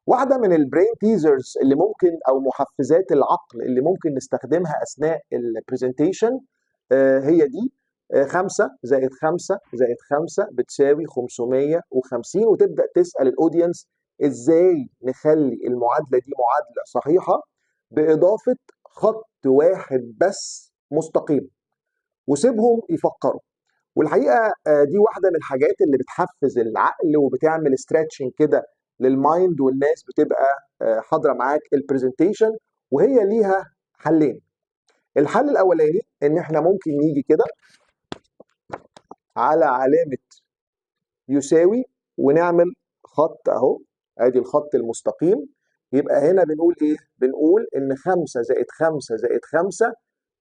واحده من البرين تيزرز اللي ممكن او محفزات العقل اللي ممكن نستخدمها اثناء البرزنتيشن هي دي 5 زائد 5 زائد 5 بتساوي 550، وتبدا تسال الاودينس ازاي نخلي المعادله دي معادله صحيحه باضافه خط واحد بس مستقيم، وسيبهم يفكروا. والحقيقه دي واحده من الحاجات اللي بتحفز العقل وبتعمل ستريتشنج كده للمايند، والناس بتبقى حاضره معاك البرزنتيشن. وهي ليها حلين. الحل الاولاني ان احنا ممكن نيجي كده على علامه يساوي ونعمل خط اهو، ادي الخط المستقيم. يبقى هنا بنقول ايه؟ بنقول ان 5 زائد 5 زائد 5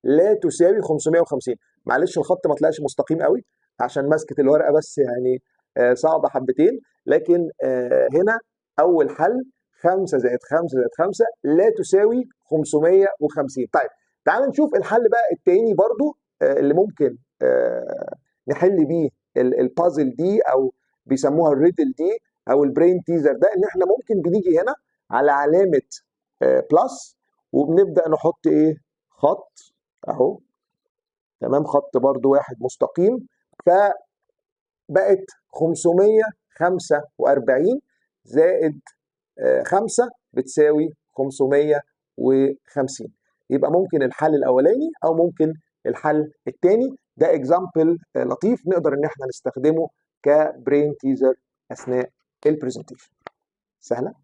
لا تساوي 550. معلش الخط ما طلعش مستقيم قوي عشان مسكه الورقه بس، يعني صعبه حبتين، لكن هنا اول حل 5 زائد 5 زائد 5 لا تساوي 550. طيب تعال نشوف الحل بقى التاني برضو اللي ممكن نحل بيه البازل دي، او بيسموها الريدل دي او البرين تيزر ده. ان احنا ممكن بنيجي هنا على علامه بلس وبنبدا نحط ايه؟ خط اهو، تمام، خط برضو واحد مستقيم. فبقت 545 زائد 5 بتساوي 550. يبقى ممكن الحل الاولاني او ممكن الحل الثاني. ده اكزامبل لطيف نقدر ان احنا نستخدمه كبرين تيزر اثناء البرزنتيشن. سهله.